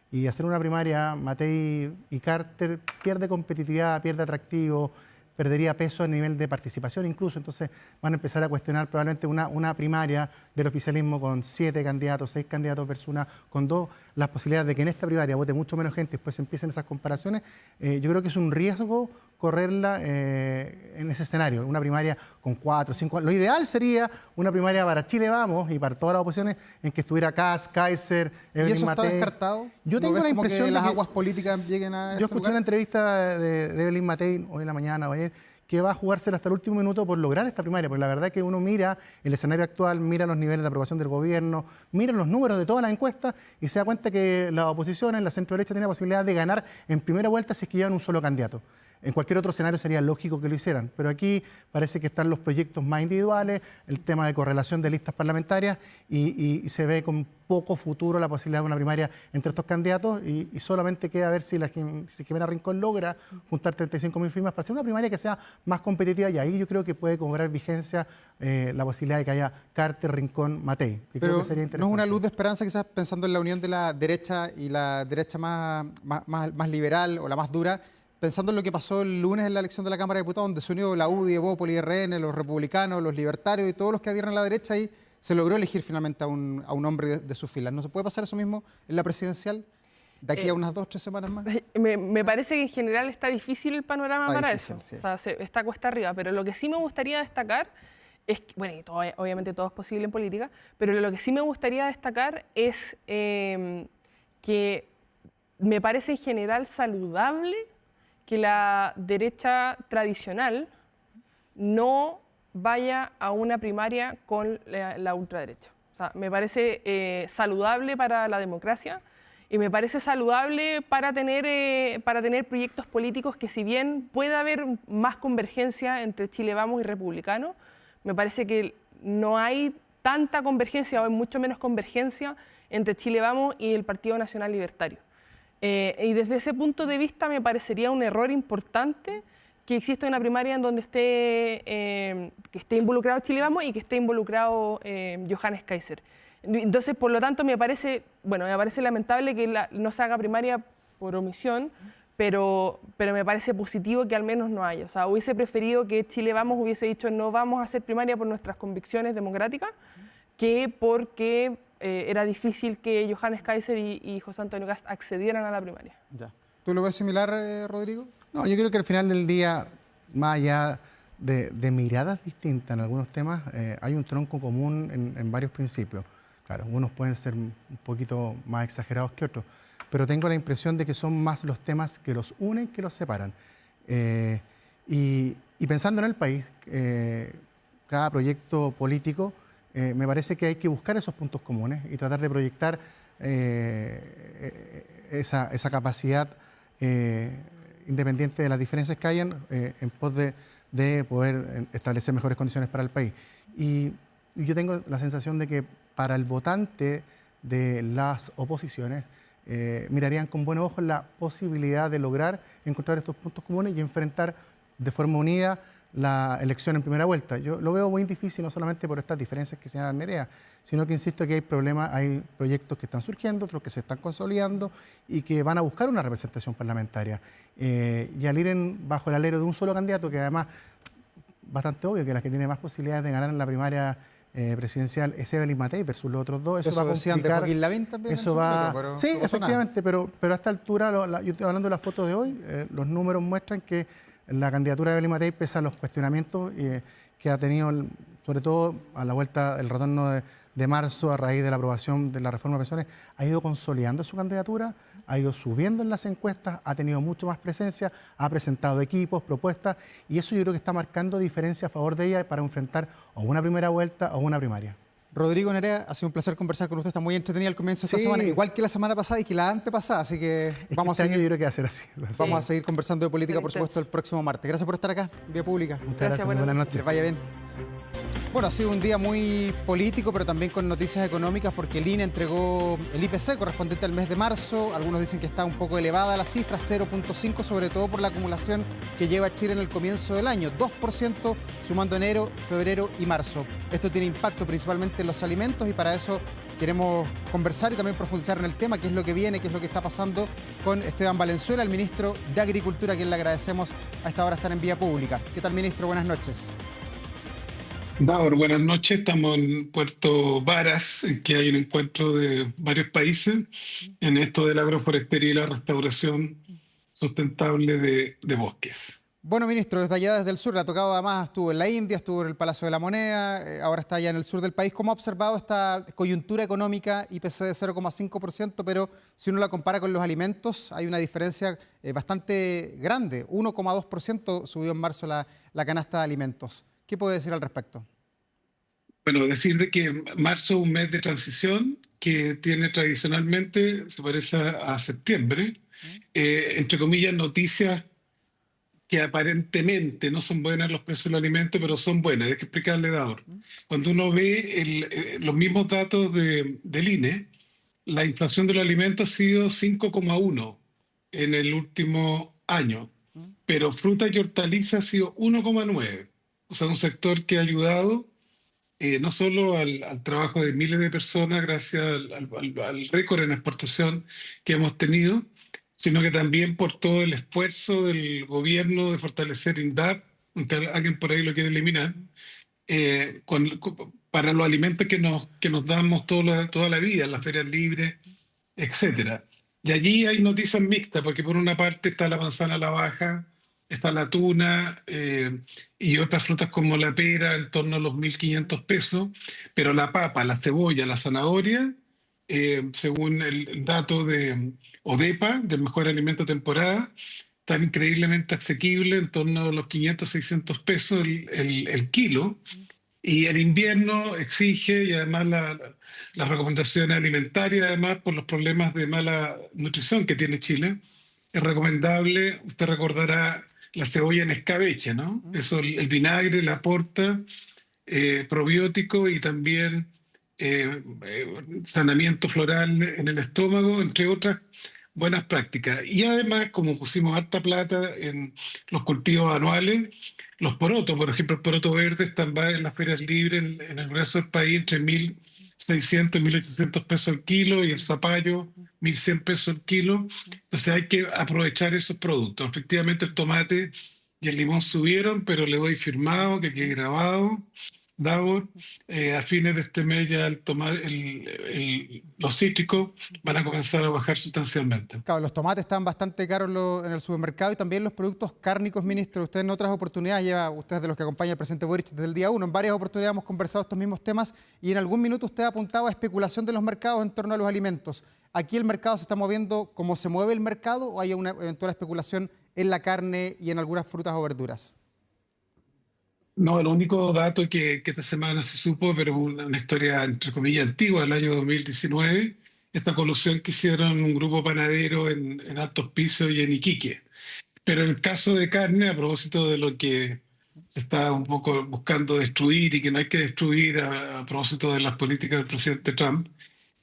Y hacer una primaria, Matei y Carter, pierde competitividad, pierde atractivo, perdería peso a nivel de participación incluso. Entonces van a empezar a cuestionar probablemente una primaria del oficialismo con 7 candidatos, 6 candidatos versus una con 2. Las posibilidades de que en esta primaria vote mucho menos gente y después empiecen esas comparaciones, yo creo que es un riesgo correrla en ese escenario, una primaria con 4, 5. Lo ideal sería una primaria para Chile Vamos y para todas las oposiciones en que estuviera Kast, Kaiser, Evelyn Matei. ¿Y eso está descartado? Yo tengo la impresión que de las que aguas políticas lleguen a ese Yo escuché lugar. una entrevista de Evelyn Matei hoy en la mañana o ayer, que va a jugársela hasta el último minuto por lograr esta primaria, porque la verdad es que uno mira el escenario actual, mira los niveles de aprobación del gobierno, mira los números de todas las encuestas y se da cuenta que la oposición en la centro-derecha tiene la posibilidad de ganar en primera vuelta si es que llevan un solo candidato. En cualquier otro escenario sería lógico que lo hicieran, pero aquí parece que están los proyectos más individuales, el tema de correlación de listas parlamentarias y se ve con poco futuro la posibilidad de una primaria entre estos candidatos y solamente queda ver si Jimena Rincón logra juntar 35.000 firmas para hacer una primaria que sea más competitiva y ahí yo creo que puede cobrar vigencia la posibilidad de que haya Carter, Rincón, Matei. Que pero creo que sería interesante. ¿No es una luz de esperanza quizás pensando en la unión de la derecha y la derecha más liberal o la más dura? Pensando en lo que pasó el lunes en la elección de la Cámara de Diputados, donde se unió la UDI, Evópoli, RN, los republicanos, los libertarios y todos los que adhieren a la derecha, y se logró elegir finalmente a un hombre de sus filas. ¿No se puede pasar eso mismo en la presidencial de aquí a unas 2 o 3 semanas más? Me parece que en general está difícil el panorama para eso. Sí. O sea, está cuesta arriba, pero lo que sí me gustaría destacar es, bueno, y obviamente todo es posible en política, pero lo que sí me gustaría destacar es que me parece en general saludable que la derecha tradicional no vaya a una primaria con la ultraderecha. O sea, me parece saludable para la democracia y me parece saludable para tener proyectos políticos que, si bien puede haber más convergencia entre Chile Vamos y Republicano, me parece que no hay tanta convergencia o hay mucho menos convergencia entre Chile Vamos y el Partido Nacional Libertario. Y desde ese punto de vista me parecería un error importante que exista una primaria en donde que esté involucrado Chile Vamos y que esté involucrado Johannes Kaiser. Entonces, por lo tanto, me parece lamentable que no se haga primaria por omisión, pero me parece positivo que al menos no haya. O sea, hubiese preferido que Chile Vamos hubiese dicho no vamos a hacer primaria por nuestras convicciones democráticas, que porque era difícil que Johannes Kaiser y José Antonio Kast accedieran a la primaria. Ya. ¿Tú lo ves similar, Rodrigo? No, yo creo que al final del día, más allá de miradas distintas en algunos temas, hay un tronco común en varios principios. Claro, unos pueden ser un poquito más exagerados que otros, pero tengo la impresión de que son más los temas que los unen que los separan. Y pensando en el país, cada proyecto político, me parece que hay que buscar esos puntos comunes y tratar de proyectar esa capacidad independiente de las diferencias que hayan en pos de poder establecer mejores condiciones para el país. Y yo tengo la sensación de que para el votante de las oposiciones mirarían con buenos ojos la posibilidad de lograr encontrar estos puntos comunes y enfrentar de forma unida la elección en primera vuelta. Yo lo veo muy difícil, no solamente por estas diferencias que señala Nerea, sino que insisto que hay problemas, hay proyectos que están surgiendo, otros que se están consolidando y que van a buscar una representación parlamentaria. Y al ir bajo el alero de un solo candidato, que además bastante obvio que la que tiene más posibilidades de ganar en la primaria presidencial es Evelyn Matei versus los otros dos, eso va a complicar. De Lavín también, eso va, sí, efectivamente, pero a esta altura, yo estoy hablando de la foto de hoy, los números muestran que la candidatura de Evelyn Matei, pese a los cuestionamientos que ha tenido, sobre todo a la vuelta, el retorno de marzo a raíz de la aprobación de la reforma de pensiones, ha ido consolidando su candidatura, ha ido subiendo en las encuestas, ha tenido mucho más presencia, ha presentado equipos, propuestas, y eso yo creo que está marcando diferencia a favor de ella para enfrentar o una primera vuelta o una primaria. Rodrigo, Nerea, ha sido un placer conversar con usted. Está muy entretenida el comienzo de esta semana, igual que la semana pasada y que la antepasada, así que vamos a seguir. Yo creo que va a ser así. Vamos a seguir conversando de política, por supuesto, el próximo martes. Gracias por estar acá, Vía Pública. Muchas gracias, buenas noches. Que les vaya bien. Bueno, ha sido un día muy político, pero también con noticias económicas, porque el INE entregó el IPC correspondiente al mes de marzo. Algunos dicen que está un poco elevada la cifra, 0.5, sobre todo por la acumulación que lleva Chile en el comienzo del año, 2% sumando enero, febrero y marzo. Esto tiene impacto principalmente en los alimentos y para eso queremos conversar y también profundizar en el tema, qué es lo que viene, qué es lo que está pasando con Esteban Valenzuela, el ministro de Agricultura, a quien le agradecemos a esta hora estar en Vía Pública. ¿Qué tal, ministro? Buenas noches. Davor, buenas noches. Estamos en Puerto Varas, en que hay un encuentro de varios países en esto de la agroforestería y la restauración sustentable de bosques. Bueno, ministro, desde allá, desde el sur, le ha tocado además, estuvo en la India, estuvo en el Palacio de la Moneda, ahora está allá en el sur del país. ¿Cómo ha observado esta coyuntura económica IPC de 0,5%, pero si uno la compara con los alimentos, hay una diferencia bastante grande, 1,2% subió en marzo la canasta de alimentos? ¿Qué puede decir al respecto? Bueno, decir de que marzo es un mes de transición que tiene tradicionalmente, se parece a septiembre, entre comillas, noticias que aparentemente no son buenas los precios de los alimentos, pero son buenas. Hay que explicarle, Davor. Cuando uno ve los mismos datos del INE, la inflación de los alimentos ha sido 5,1 en el último año, pero fruta y hortaliza ha sido 1,9. O sea, un sector que ha ayudado no solo al trabajo de miles de personas gracias al récord en exportación que hemos tenido, sino que también por todo el esfuerzo del gobierno de fortalecer INDAP, aunque alguien por ahí lo quiere eliminar, para los alimentos que nos damos toda la vida, las ferias libres, etc. Y allí hay noticias mixtas, porque por una parte está la manzana a la baja, está la tuna y otras frutas como la pera en torno a los 1.500 pesos, pero la papa, la cebolla, la zanahoria, según el dato de ODEPA, del mejor alimento de temporada, están increíblemente asequibles, en torno a los 500, 600 pesos el kilo. Y el invierno exige, y además las recomendaciones alimentarias, además por los problemas de mala nutrición que tiene Chile, es recomendable, usted recordará, la cebolla en escabeche, ¿no? Eso, el vinagre le aporta probiótico y también saneamiento floral en el estómago, entre otras buenas prácticas. Y además, como pusimos harta plata en los cultivos anuales, los porotos, por ejemplo, el poroto verde están en las ferias libres en el resto del país entre 1.600 y 1.800 pesos el kilo, y el zapallo 1.100 pesos el kilo. Entonces hay que aprovechar esos productos. Efectivamente el tomate y el limón subieron, pero le doy firmado, que quede grabado, Davor, a fines de este mes ya los cítricos van a comenzar a bajar sustancialmente. Claro, los tomates están bastante caros en el supermercado y también los productos cárnicos, ministro. Usted en otras oportunidades usted es de los que acompaña al presidente Boric desde el día 1. En varias oportunidades hemos conversado estos mismos temas y en algún minuto usted ha apuntado a especulación de los mercados en torno a los alimentos. ¿Aquí el mercado se está moviendo como se mueve el mercado o hay una eventual especulación en la carne y en algunas frutas o verduras? No, el único dato que esta semana se supo, pero una historia entre comillas antigua, del año 2019, esta colusión que hicieron un grupo panadero en Altos Pisos y en Iquique. Pero en el caso de carne, a propósito de lo que se está un poco buscando destruir y que no hay que destruir a propósito de las políticas del presidente Trump,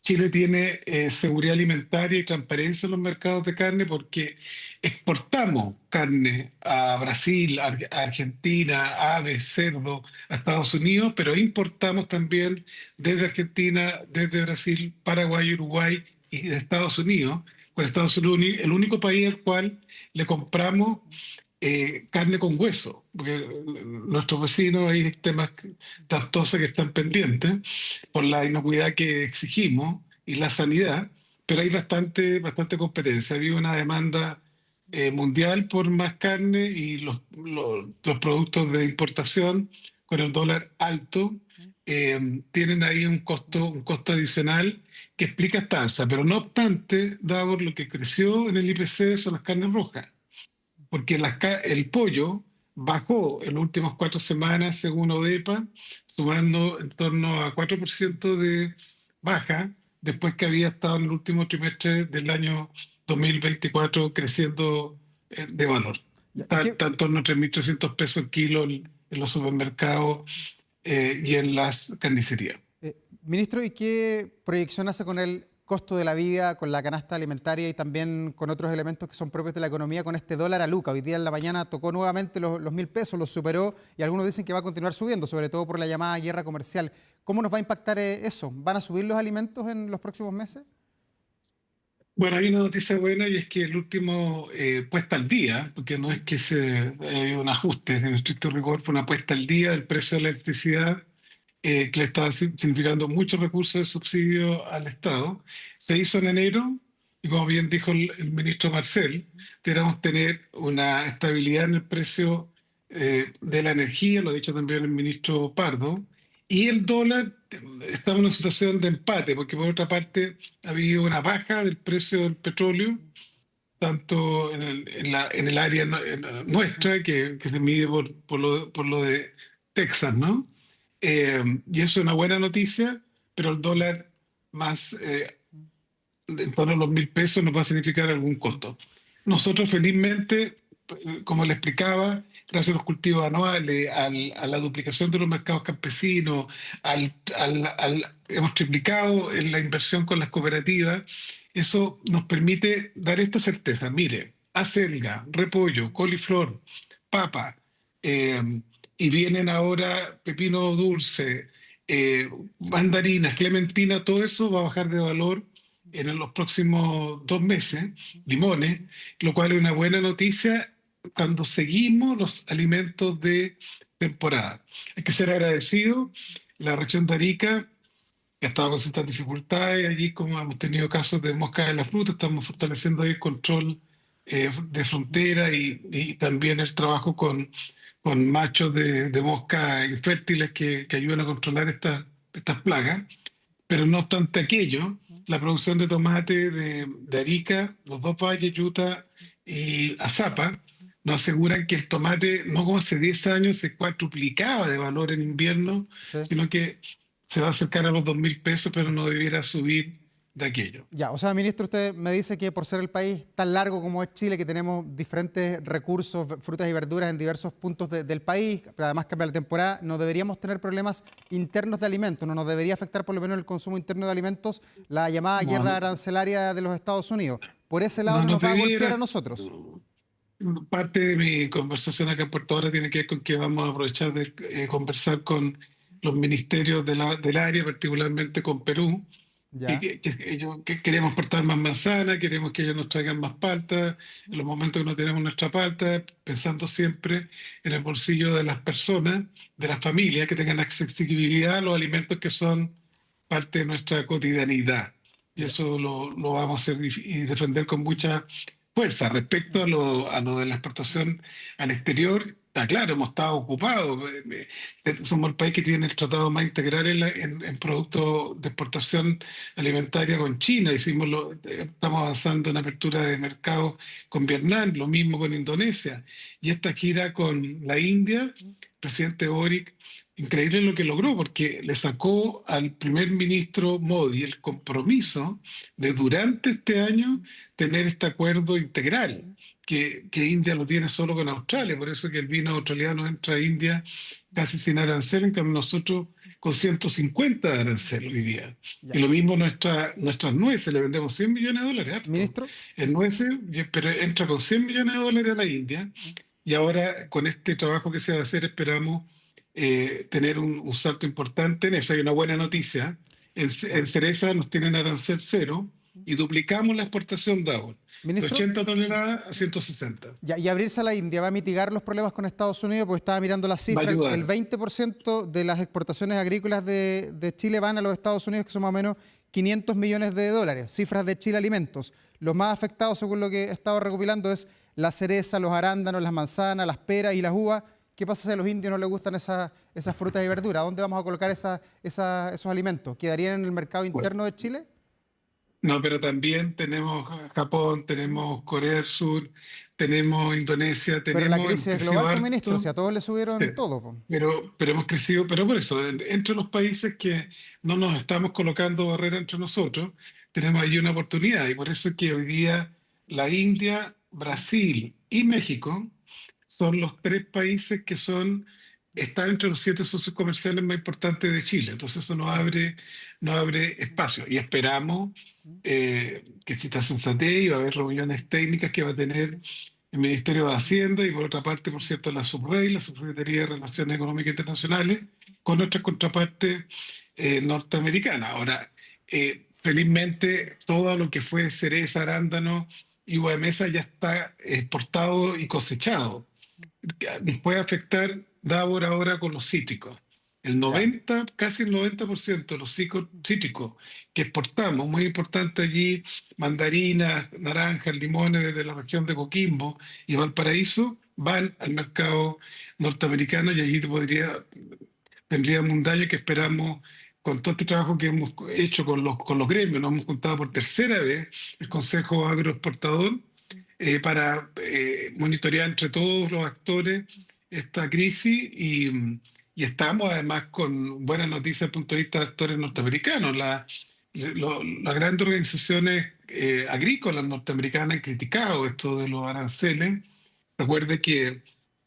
Chile tiene seguridad alimentaria y transparencia en los mercados de carne porque exportamos carne a Brasil, a Argentina, aves, cerdo, a Estados Unidos, pero importamos también desde Argentina, desde Brasil, Paraguay, Uruguay y de Estados Unidos. Con Estados Unidos, el único país al cual le compramos carne con hueso, porque nuestros vecinos hay temas de aftosa que están pendientes por la inocuidad que exigimos y la sanidad, pero hay bastante competencia. Había una demanda mundial por más carne y los productos de importación con el dólar alto tienen ahí un costo adicional que explica esta alza, pero no obstante, dado lo que creció en el IPC son las carnes rojas, porque el pollo bajó en las últimas 4 semanas, según ODEPA, sumando en torno a 4% de baja, después que había estado en el último trimestre del año 2024 creciendo de valor. Está en torno a 3.300 pesos el kilo en los supermercados y en las carnicerías. Ministro, ¿y qué proyección hace con el costo de la vida, con la canasta alimentaria y también con otros elementos que son propios de la economía, con este dólar a luca? Hoy día en la mañana tocó nuevamente los 1.000 pesos, los superó y algunos dicen que va a continuar subiendo, sobre todo por la llamada guerra comercial. ¿Cómo nos va a impactar eso? ¿Van a subir los alimentos en los próximos meses? Bueno, hay una noticia buena y es que el último puesta al día, porque no es que haya un ajuste en estricto rigor, fue una puesta al día del precio de la electricidad que le estaba significando muchos recursos de subsidio al Estado. Se hizo en enero y como bien dijo el ministro Marcel, deberíamos tener una estabilidad en el precio de la energía, lo ha dicho también el ministro Pardo, y el dólar está en una situación de empate, porque por otra parte ha habido una baja del precio del petróleo, tanto en el área nuestra, que se mide por lo de Texas, ¿no? Y eso es una buena noticia, pero el dólar más en torno a los 1.000 pesos nos va a significar algún costo. Nosotros felizmente, como le explicaba, gracias a los cultivos anuales, a la duplicación de los mercados campesinos, hemos triplicado en la inversión con las cooperativas, eso nos permite dar esta certeza. Mire, acelga, repollo, coliflor, papa, y vienen ahora pepino dulce, mandarinas, clementina, todo eso va a bajar de valor en los próximos 2 meses, limones, lo cual es una buena noticia cuando seguimos los alimentos de temporada. Hay que ser agradecido. La región de Arica, que ha estado con ciertas dificultades, allí como hemos tenido casos de mosca de la fruta, estamos fortaleciendo ahí el control de frontera y también el trabajo con machos de mosca infértiles que ayudan a controlar estas plagas. Pero no obstante aquello, la producción de tomate de Arica, los 2 valles, Yuta y Azapa, nos aseguran que el tomate, no como hace 10 años, se cuadruplicaba de valor en invierno, Sí. sino que se va a acercar a los 2.000 pesos, pero no debiera subir de aquello. Ya, o sea, ministro, usted me dice que por ser el país tan largo como es Chile, que tenemos diferentes recursos, frutas y verduras en diversos puntos del país, pero además cambia la temporada, no deberíamos tener problemas internos de alimentos, no nos debería afectar por lo menos el consumo interno de alimentos la llamada No, guerra no, arancelaria de los Estados Unidos. Por ese lado no no nos nos va a golpear a debiera. nosotros. Parte de mi conversación acá en Puerto Ahora tiene que ver con que vamos a aprovechar de conversar con los ministerios del área, particularmente con Perú, Ya. que queremos exportar más manzana, queremos que ellos nos traigan más palta, en los momentos que no tenemos nuestra palta, pensando siempre en el bolsillo de las personas, de las familias, que tengan accesibilidad a los alimentos que son parte de nuestra cotidianidad. Y Ya. eso lo vamos a hacer y defender con mucha fuerza. Respecto a lo de la exportación al exterior, está claro, hemos estado ocupados. Somos el país que tiene el tratado más integral en productos de exportación alimentaria con China. Estamos avanzando en apertura de mercado con Vietnam, lo mismo con Indonesia. Y esta gira con la India, el presidente Boric, increíble lo que logró, porque le sacó al primer ministro Modi el compromiso de durante este año tener este acuerdo integral, que India lo tiene solo con Australia, por eso que el vino australiano entra a India casi sin arancel, en cambio nosotros con 150 de arancel hoy día. Ya. Y lo mismo nuestras nueces, le vendemos 100 millones de dólares, harto, Ministro, en nueces, pero entra con 100 millones de dólares a la India, y ahora con este trabajo que se va a hacer esperamos tener un salto importante en eso. Hay una buena noticia. En cereza nos tienen arancel cero y duplicamos la exportación de agua, de ministro, 80 toneladas a 160. ya, y abrirse a la India va a mitigar los problemas con Estados Unidos, porque estaba mirando las Va a cifras, el ayudar. 20% de las exportaciones agrícolas de Chile van a los Estados Unidos, que son más o menos 500 millones de dólares, cifras de Chile Alimentos. Los más afectados, según lo que he estado recopilando, es la cereza, los arándanos, las manzanas, las peras y las uvas. ¿Qué pasa si a los indios no les gustan esas frutas y verduras? ¿Dónde vamos a colocar esos alimentos? ¿Quedarían en el mercado Bueno, interno de Chile? no, pero también tenemos Japón, tenemos Corea del Sur, tenemos Indonesia, Pero la hemos crisis es crecido global, pues, ministro, si harto. a todos le Sí, subieron todo, pues. pero hemos crecido, pero por eso, entre los países que no nos estamos colocando barrera entre nosotros, tenemos ahí una oportunidad. Y por eso es que hoy día la India, Brasil y México son los tres países que están entre los 7 socios comerciales más importantes de Chile. Entonces eso nos abre espacio. Y esperamos que exista sensatez y va a haber reuniones técnicas que va a tener el Ministerio de Hacienda y por otra parte, por cierto, la SUBREI, la Subsecretaría de Relaciones Económicas Internacionales, con nuestras contrapartes norteamericanas. Ahora, felizmente, todo lo que fue cereza, arándano y uva de mesa ya está exportado y cosechado. Nos puede afectar Davor ahora con los cítricos. Ya. Casi el 90% de los cítricos que exportamos, muy importante allí, mandarinas, naranjas, limones desde la región de Coquimbo y Valparaíso, van al mercado norteamericano y allí tendríamos un daño que esperamos con todo este trabajo que hemos hecho con los gremios. Nos hemos juntado por tercera vez el Consejo Agroexportador para monitorear entre todos los actores esta crisis y estamos además con buenas noticias desde el punto de vista de actores norteamericanos. Las grandes organizaciones agrícolas norteamericanas han criticado esto de los aranceles. Recuerde que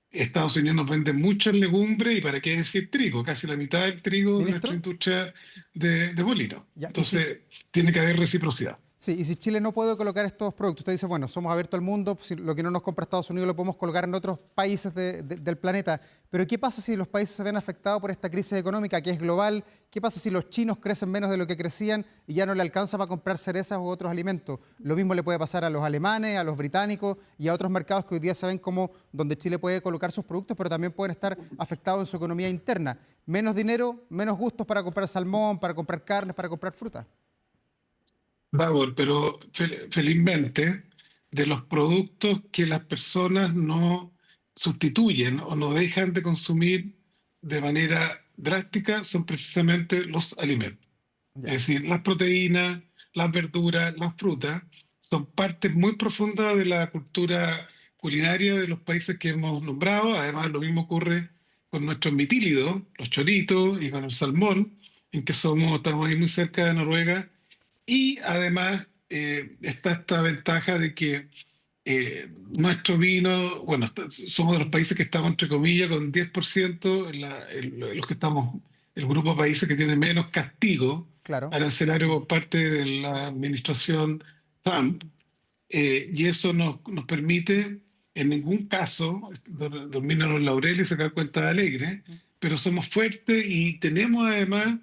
Estados Unidos nos vende muchas legumbres y para qué decir trigo, casi la mitad del trigo de nuestra Ministro, industria de molino. ya, Entonces, tiene que haber reciprocidad. sí, y si Chile no puede colocar estos productos, usted dice, bueno, somos abiertos al mundo, pues, si lo que no nos compra Estados Unidos lo podemos colocar en otros países del planeta, pero ¿qué pasa si los países se ven afectados por esta crisis económica que es global? ¿Qué pasa si los chinos crecen menos de lo que crecían y ya no le alcanza para comprar cerezas u otros alimentos? Lo mismo le puede pasar a los alemanes, a los británicos y a otros mercados que hoy día se ven como donde Chile puede colocar sus productos, pero también pueden estar afectados en su economía interna. Menos dinero, menos gustos para comprar salmón, para comprar carnes, para comprar fruta. Davor, pero felizmente de los productos que las personas no sustituyen o no dejan de consumir de manera drástica son precisamente los alimentos. Es Ya. decir, las proteínas, las verduras, las frutas son partes muy profundas de la cultura culinaria de los países que hemos nombrado. Además, lo mismo ocurre con nuestros mitílidos, los choritos y con el salmón, en que estamos ahí muy cerca de Noruega. Y además está esta ventaja de que nuestro vino, bueno, somos de los países que estamos, entre comillas, con 10% los que estamos, el grupo de países que tiene menos castigo Claro. arancelario por parte de la administración Trump. Y eso nos permite, en ningún caso, dormirnos en los laureles y sacar cuentas alegres, pero somos fuertes y tenemos además.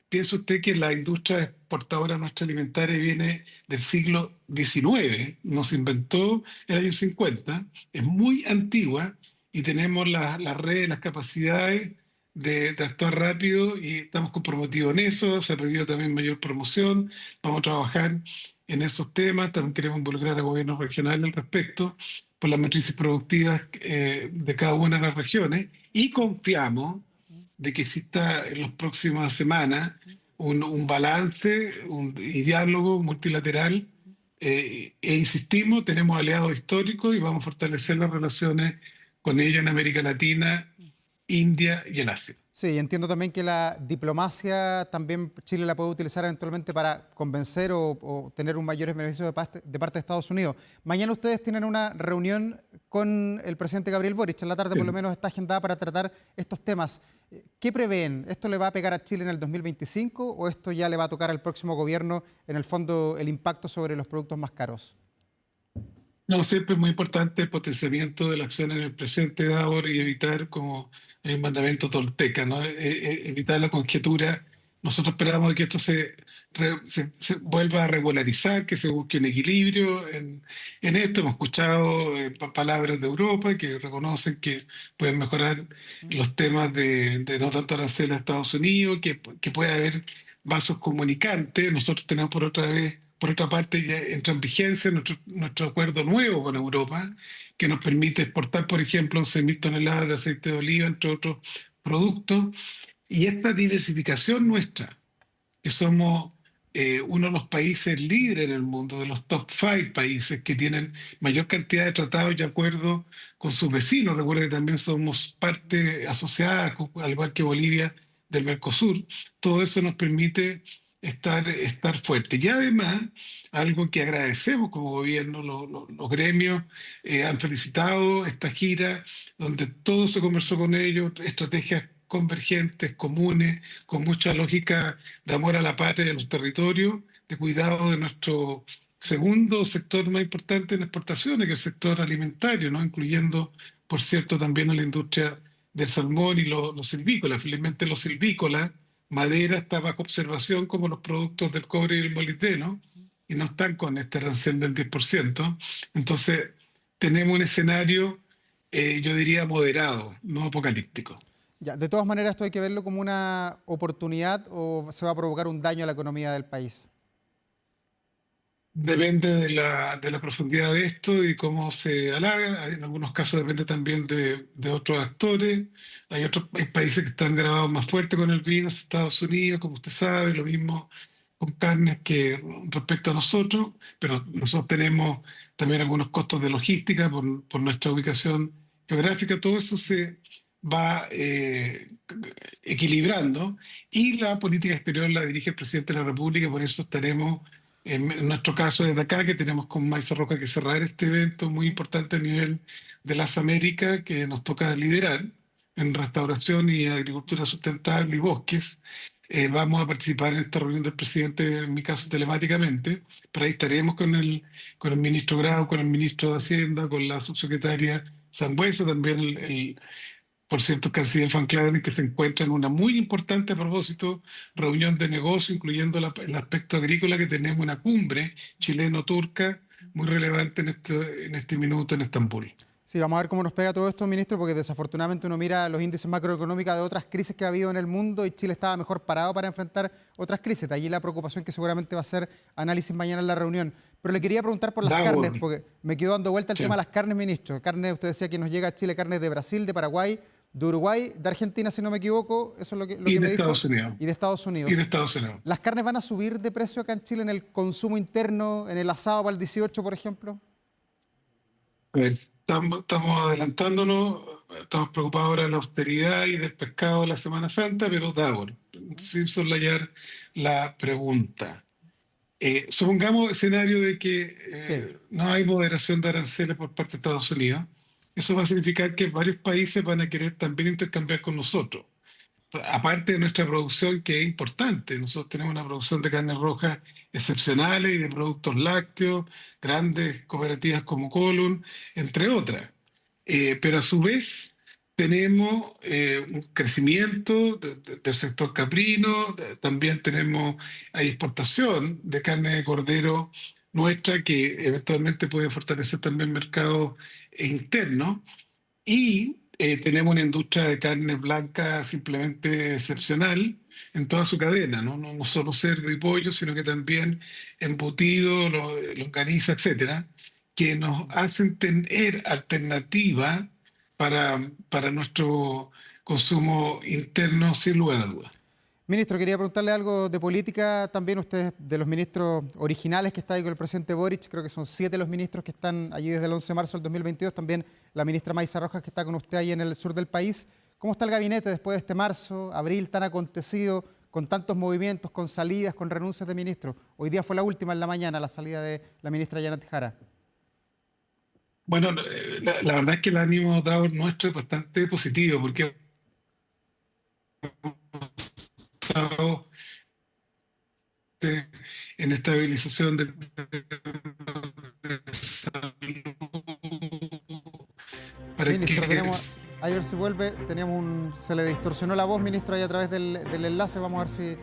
Piensa usted que la industria exportadora nuestra alimentaria viene del siglo XIX, nos inventó en el año 50, es muy antigua y tenemos las redes, las capacidades de actuar rápido y estamos comprometidos en eso. Se ha pedido también mayor promoción, vamos a trabajar en esos temas, también queremos involucrar a gobiernos regionales al respecto por las matrices productivas de cada una de las regiones y confiamos de que exista en las próximas semanas un balance y diálogo multilateral. Insistimos, tenemos aliados históricos y vamos a fortalecer las relaciones con ellos en América Latina, India y el Asia. Sí, entiendo también que la diplomacia también Chile la puede utilizar eventualmente para convencer o tener un mayor beneficio de parte de Estados Unidos. Mañana ustedes tienen una reunión con el presidente Gabriel Boric. En la tarde, por lo menos, está agendada para tratar estos temas. ¿Qué prevén? ¿Esto le va a pegar a Chile en el 2025 o esto ya le va a tocar al próximo gobierno, en el fondo, el impacto sobre los productos más caros? No, siempre es muy importante el potenciamiento de la acción en el presente de ahora y evitar, como el mandamiento tolteca, ¿no? Evitar la conjetura. Nosotros esperamos que esto se vuelva a regularizar, que se busque un equilibrio en esto. Hemos escuchado palabras de Europa que reconocen que pueden mejorar los temas de no tanto aranceles a Estados Unidos, que puede haber vasos comunicantes. Nosotros tenemos por otra parte, ya entra en vigencia nuestro acuerdo nuevo con Europa, que nos permite exportar, por ejemplo, 11.000 toneladas de aceite de oliva, entre otros productos. Y esta diversificación nuestra, que somos uno de los países líderes en el mundo, de los top 5 países que tienen mayor cantidad de tratados y acuerdos con sus vecinos. Recuerda que también somos parte asociada, al igual que Bolivia, del Mercosur. Todo eso nos permite estar fuerte. Y además, algo que agradecemos como gobierno, los gremios han felicitado esta gira, donde todo se conversó con ellos, estrategias convergentes, comunes, con mucha lógica de amor a la patria y a los territorios, de cuidado de nuestro segundo sector más importante en exportaciones, que es el sector alimentario, ¿no? Incluyendo, por cierto, también a la industria del salmón y los silvícolas. Felizmente los silvícolas, madera está bajo observación como los productos del cobre y el molibdeno y no están con este arancel del 10%. Entonces, tenemos un escenario, yo diría, moderado, no apocalíptico. Ya, de todas maneras, ¿esto hay que verlo como una oportunidad o se va a provocar un daño a la economía del país? Depende de la profundidad de esto y cómo se halaga. En algunos casos depende también de otros actores. Hay países que están grabados más fuerte con el vino, Estados Unidos, como usted sabe, lo mismo con carnes que respecto a nosotros, pero nosotros tenemos también algunos costos de logística por nuestra ubicación geográfica. Todo eso se va equilibrando y la política exterior la dirige el presidente de la República, por eso estaremos, en nuestro caso desde acá, que tenemos con Maiza Roca que cerrar este evento muy importante a nivel de las Américas, que nos toca liderar en restauración y agricultura sustentable y bosques. Vamos a participar en esta reunión del presidente, en mi caso telemáticamente, pero ahí estaremos con el ministro Grau, con el ministro de Hacienda, con la subsecretaria Sangüesa, también por cierto, canciller Van Claven, que se encuentra en una muy importante, a propósito, reunión de negocio, incluyendo el aspecto agrícola, que tenemos una cumbre chileno-turca muy relevante en este minuto en Estambul. Sí, vamos a ver cómo nos pega todo esto, ministro, porque desafortunadamente uno mira los índices macroeconómicos de otras crisis que ha habido en el mundo y Chile estaba mejor parado para enfrentar otras crisis. De allí la preocupación que seguramente va a ser análisis mañana en la reunión. Pero le quería preguntar por las carnes, porque me quedó dando vuelta el tema de las carnes, ministro. Carne, usted decía que nos llega a Chile carnes de Brasil, de Paraguay, de Uruguay, de Argentina, si no me equivoco, eso es lo que me dijo. Estados Unidos. Y de Estados Unidos. Y de Estados Unidos. ¿Las carnes van a subir de precio acá en Chile en el consumo interno, en el asado para el 18, por ejemplo? A ver, estamos adelantándonos, estamos preocupados ahora de la austeridad y del pescado de la Semana Santa, pero Davor, sin soslayar la pregunta. Supongamos escenario de que Sí. no hay moderación de aranceles por parte de Estados Unidos. Eso va a significar que varios países van a querer también intercambiar con nosotros. Aparte de nuestra producción, que es importante, nosotros tenemos una producción de carnes rojas excepcionales y de productos lácteos, grandes cooperativas como Column, entre otras. Pero a su vez tenemos un crecimiento del sector caprino, también hay exportación de carne de cordero nuestra que eventualmente puede fortalecer también mercados internos. Y tenemos una industria de carne blanca simplemente excepcional en toda su cadena, ¿no? No solo cerdo y pollo, sino que también embutido, longaniza, etcétera, que nos hacen tener alternativa para nuestro consumo interno, sin lugar a dudas. Ministro, quería preguntarle algo de política también. Usted, de los ministros originales que está ahí con el presidente Boric, creo que son 7 los ministros que están allí desde el 11 de marzo del 2022, también la ministra Maysa Rojas que está con usted ahí en el sur del país. ¿Cómo está el gabinete después de este marzo, abril tan acontecido, con tantos movimientos, con salidas, con renuncias de ministros? Hoy día fue la última en la mañana, la salida de la ministra Janet Jara. Bueno, la verdad es que el ánimo dado nuestro es bastante positivo, porque estado en estabilización de salud para Ministro, que a ver si vuelve, se le distorsionó la voz, ministro, ahí a través del enlace. Vamos a ver si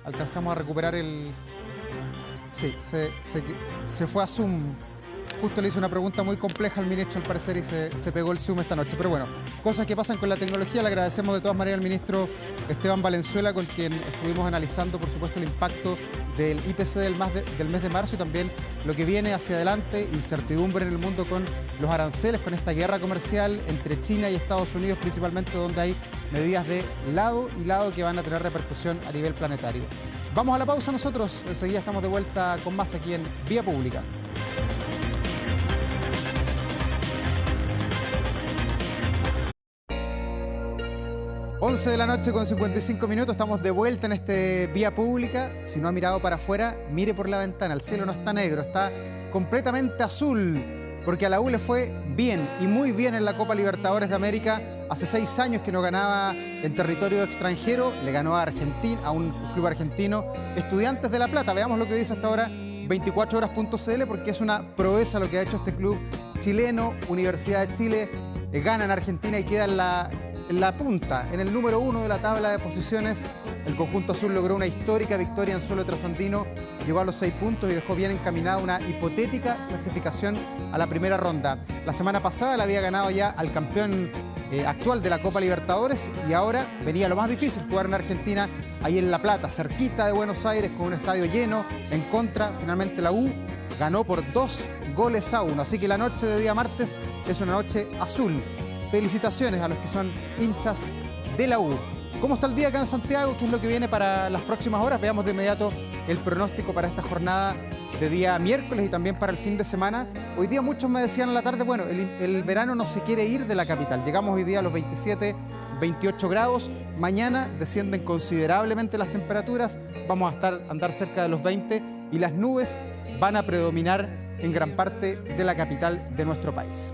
alcanzamos a recuperar el... Sí, se fue a Zoom. Justo le hice una pregunta muy compleja al ministro, al parecer, y se pegó el Zoom esta noche. Pero bueno, cosas que pasan con la tecnología. Le agradecemos de todas maneras al ministro Esteban Valenzuela, con quien estuvimos analizando, por supuesto, el impacto del IPC del mes de marzo y también lo que viene hacia adelante, incertidumbre en el mundo con los aranceles, con esta guerra comercial entre China y Estados Unidos, principalmente, donde hay medidas de lado y lado que van a tener repercusión a nivel planetario. Vamos a la pausa nosotros. Enseguida estamos de vuelta con más aquí en Vía Pública. 11 de la noche con 55 minutos, estamos de vuelta en este Vía Pública. Si no ha mirado para afuera, mire por la ventana. El cielo no está negro, está completamente azul, porque a la U le fue bien y muy bien en la Copa Libertadores de América. Hace 6 años que no ganaba en territorio extranjero, le ganó a Argentina, a un club argentino, Estudiantes de La Plata. Veamos lo que dice hasta ahora 24horas.cl, porque es una proeza lo que ha hecho este club chileno. Universidad de Chile gana en Argentina y queda en la punta, en el número 1 de la tabla de posiciones. El conjunto azul logró una histórica victoria en suelo trasandino, llegó a los 6 puntos y dejó bien encaminada una hipotética clasificación a la primera ronda. La semana pasada le había ganado ya al campeón actual de la Copa Libertadores, y ahora venía lo más difícil, jugar en Argentina, ahí en La Plata, cerquita de Buenos Aires, con un estadio lleno, en contra. Finalmente la U ganó por 2-1, así que la noche de día martes es una noche azul. Felicitaciones a los que son hinchas de la U. ¿Cómo está el día acá en Santiago? ¿Qué es lo que viene para las próximas horas? Veamos de inmediato el pronóstico para esta jornada de día miércoles y también para el fin de semana. Hoy día muchos me decían en la tarde, bueno, el verano no se quiere ir de la capital. Llegamos hoy día a los 27, 28 grados. Mañana descienden considerablemente las temperaturas. Vamos a andar cerca de los 20 y las nubes van a predominar en gran parte de la capital de nuestro país.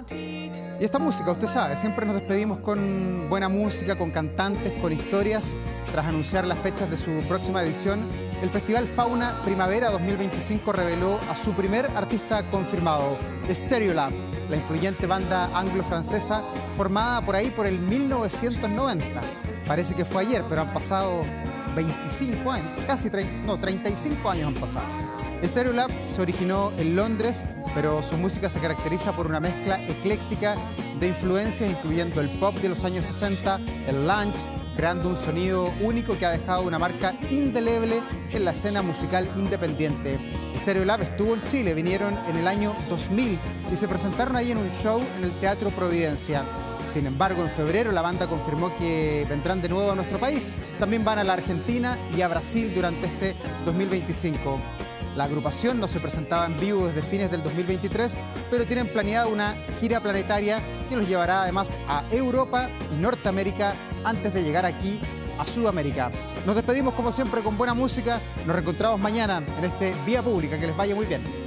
Y esta música, usted sabe, siempre nos despedimos con buena música, con cantantes, con historias. Tras anunciar las fechas de su próxima edición, el Festival Fauna Primavera 2025 reveló a su primer artista confirmado, Stereolab, la influyente banda anglo-francesa formada por ahí por el 1990. Parece que fue ayer, pero han pasado 25 años, 35 años han pasado. Stereolab se originó en Londres, pero su música se caracteriza por una mezcla ecléctica de influencias, incluyendo el pop de los años 60, el lounge, creando un sonido único que ha dejado una marca indeleble en la escena musical independiente. Stereolab estuvo en Chile, vinieron en el año 2000 y se presentaron ahí en un show en el Teatro Providencia. Sin embargo, en febrero la banda confirmó que vendrán de nuevo a nuestro país. También van a la Argentina y a Brasil durante este 2025. La agrupación no se presentaba en vivo desde fines del 2023, pero tienen planeada una gira planetaria que los llevará además a Europa y Norteamérica antes de llegar aquí a Sudamérica. Nos despedimos como siempre con buena música. Nos reencontramos mañana en este Vía Pública. Que les vaya muy bien.